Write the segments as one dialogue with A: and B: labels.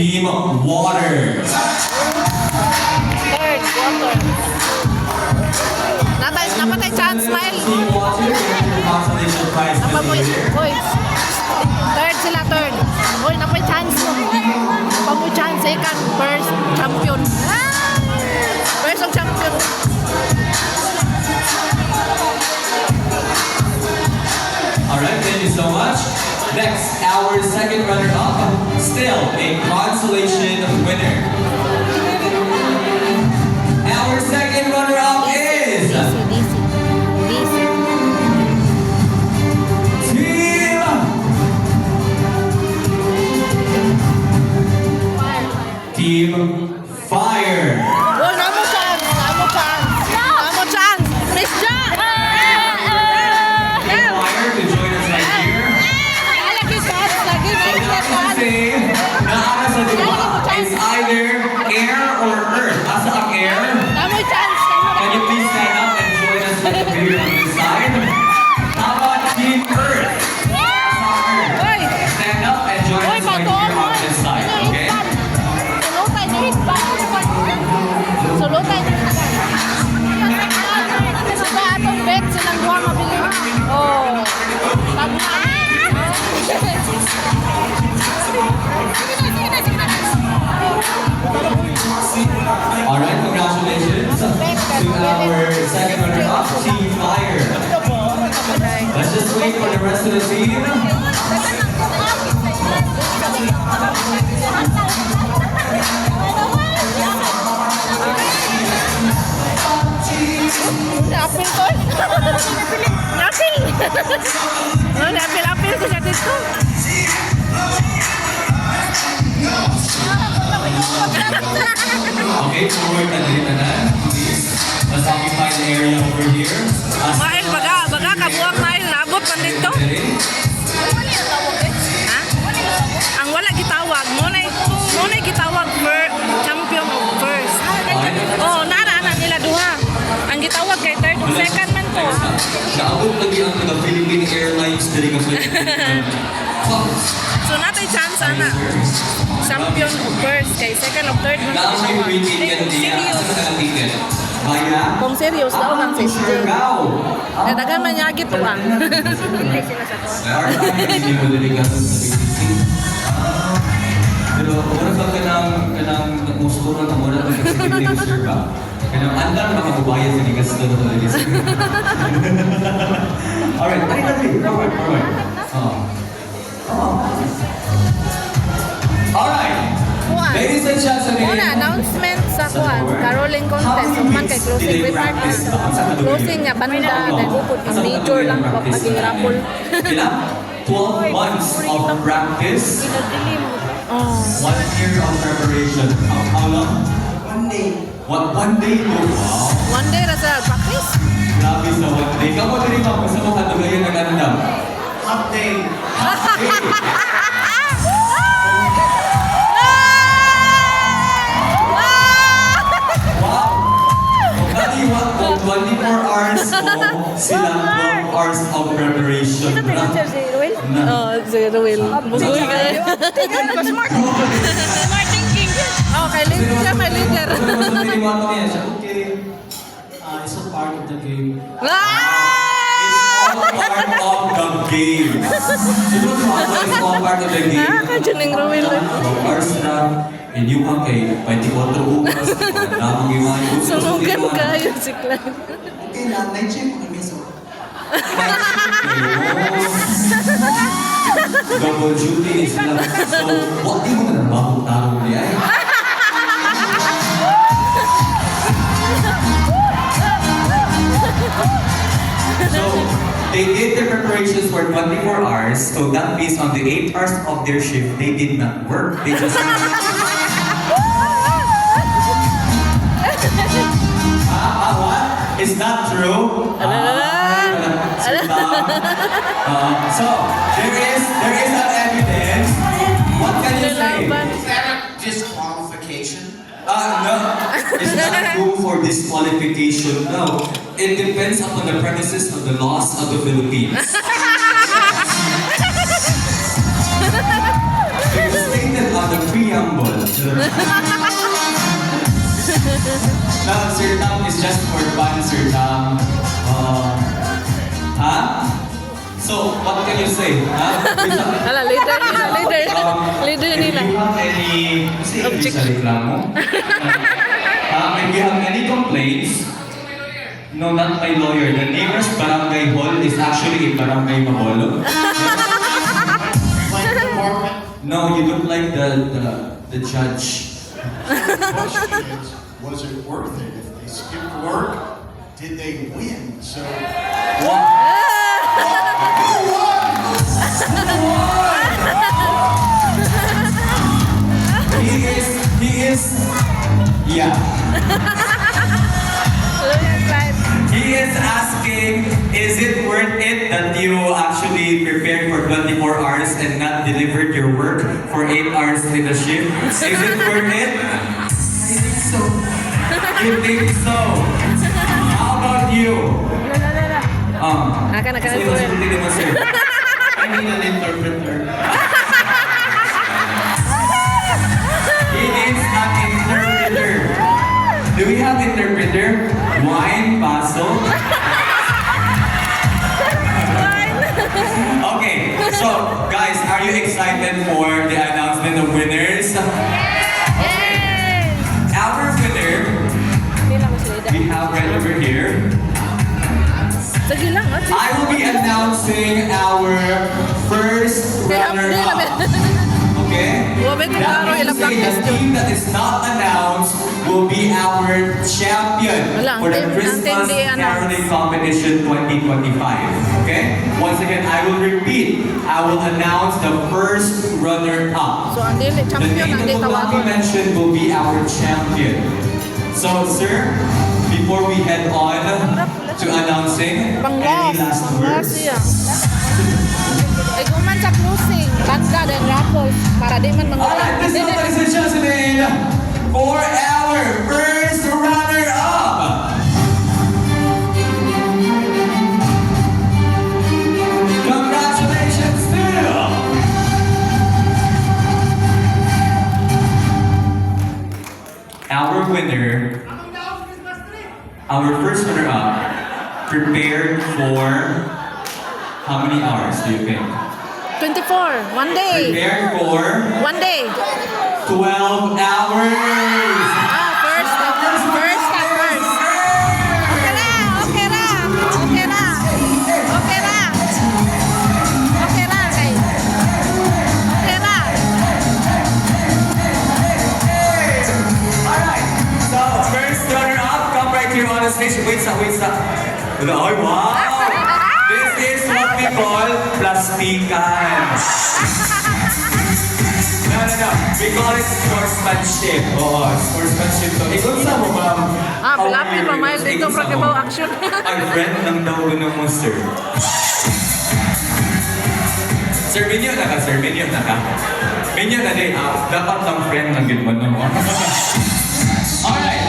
A: Team Water.
B: Third, water. Napatay chance, Smile.
A: Team Water, your consolation prize for the
B: Napapoy,
A: year.
B: boy. Third sila, third. Boy, napay chance mo. Pamoy chance, second, first, champion. First of champion.
A: Alright, thank you so much. Next, our second runner-up, still a consolation winner. Our second runner-up is
B: DC.
A: Team Fire.
B: Oh, namo chance. Namo chance. Miss Jack.
A: Team Fire to join us right here.
B: Lagi chance. Lagi
A: So
B: chance.
A: that means say, naara sa diba is either air or earth. Asa ang air?
B: Namo chance.
A: Can you please stand up and join us with the video on this side? How about Team Earth? Asa ang earth?
B: Oy.
A: Stand up and join us right here on this side, okay?
B: Sulutay na hitbang. Sulutay na hitbang. Sa atong bet, silang duha mabili. Oh.
A: Alright, congratulations to our second runner-up, Team Fire. Let's just wait for the rest of the team.
B: Apil ko. Apil. Apil ko siya dito.
A: Okay, forward na din na. Please. Let's occupy the area over here.
B: Mail, baga, kabuang mail. Naabot man dito. Ha? Ang wala gitawag. Muna'y gitawag champion of first. Oh, nara nila duha. Ang gitawag kay third and second man to.
A: Naabot lagi ang mga Philippine Airlines diri ka
B: So natay chance ana. Champion of first kay second of third man to.
A: Naang may free ticket niya. Asa ka ng ticket? Baya?
B: Kung serious daw man sa stage.
A: Surigao.
B: Nadagan man niya gito ah.
A: Hindi mo diligan sa BTC. Pero muna ba kanang musukuran na muna ng executive sir ba? Kanang andang makabubayan sa ligas doon sa ligas. Alright, dali. Forward. Alright. Ladies and gentlemen.
B: Una, announcement sa kuan, caroling contest. Human kay closing remarks. Closing nga banda, nagukod yung major lang maging rapol.
A: Ilang? 12 months of practice.
B: Oh.
A: 1 year of preparation. How long? 1 day. One day to? Wow.
B: One day na sa practice.
A: Grabe sa 1 day. Kamu din ba? Sa mga katugayan na ganda? Half day. Wow! Dati 24 hours mo, sila 12 hours of preparation.
B: Oh, si Ruel. Bugoy ka. Smart. Smart thinking. Oh, kay leader siya, may leader.
A: Okay.
C: It's a part of the game.
A: It's all part of the game. Siguro it's all part of the game.
B: Kadyan ng Ruel.
A: Hours na, inyong kay 24 oras, damang iwan.
B: Sunugan kayo si Clyde.
C: Okay lang, na-check ko kami so.
A: Double duty is lang. So, what di mo na nabahong tao niya eh? So, they did their preparations for 24 hours. So that means on the 8 hours of their shift, they did not work. They just... what? Is that true? So, there is an evidence. What can you say?
C: Is that a disqualification?
A: No, it's not room for disqualification. No, it depends upon the premises of the laws of the Philippines. It is stated on the preamble No, Sir Tom is just for fun, Sir Tom. Huh? So, what can you say? Huh?
B: Hala, leader nila, leader. Leader
A: If
B: nila.
A: you have any...
B: Object.
A: Sa reklamo. If you have any complaints, no, not my lawyer. The nearest barangay hall is actually in Barangay Mabolo.
C: Like department.
A: No, you look like the judge.
C: Question is, was it worth it? If they skipped work, did they win? So,
A: He is, yeah.
B: Look at that.
A: He is asking, is it worth it that you actually prepared for 24 hours and not delivered your work for 8 hours in the shift? Is it worth it? I think so. You think so? How about you?
B: Akan
A: Sino sagutin mo, sir?
C: I need an interpreter.
A: He needs an interpreter. Do we have interpreter? Wine, paso? Okay, so guys, are you excited for the announcement of winners?
B: Yay!
A: Our winner,
B: Pila mas leader.
A: we have right over here.
B: Sige lang, at
A: I will be announcing our first runner-up. Okay?
B: Wabay kung
A: That
B: klaro,
A: means
B: ilang
A: to say
B: practice
A: the team that is not announced will be our champion
B: Wala,
A: for the
B: ang team
A: Christmas
B: di announced.
A: Caroling Competition 2025. Okay? Once again, I will repeat. I will announce the first runner-up.
B: So, ang dili,
A: The
B: champion,
A: name
B: ang
A: that
B: di
A: will not be
B: tawagon.
A: mentioned will be our champion. So, sir, before we head on to announcing, any
B: Panglas,
A: last
B: panglas
A: words?
B: siya. Ay, kuman sa closing, banda and raffles, para di man
A: Alright,
B: mangulang.
A: let's go, ladies and gentlemen, for our first runner-up. Congratulations to our winner, our first runner-up, prepared for how many hours do you think?
B: 24, one day.
A: Prepared for
B: One day.
A: 12 hours.
B: First. Okay na. Okay na.
A: Alright, so first runner-up, come right here on the stage. Wait, stop. Oh, wow! This is what we call plastikan. No. We call it sportsmanship. Oo, sportsmanship to. Ikaw sa mo ba?
B: Pilapit pa, may dito
A: Ikaw sa
B: pra
A: mo?
B: kabaw action.
A: Ay, friend ng daw ng monster. Sir, minyo na ka. Minyo na din. Dapat ang friend ng gilman mo. Alright.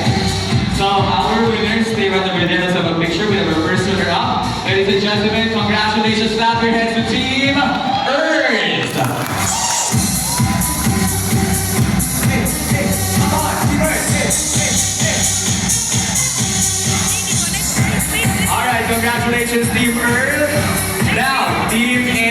A: So, our winners, stay right over there. Let's have a picture. We have our first runner up. Ladies and gentlemen, congratulations. Clap your hands to Team Earth. Hey, come on, Team Earth. Alright, congratulations, Team Earth. Now, Team A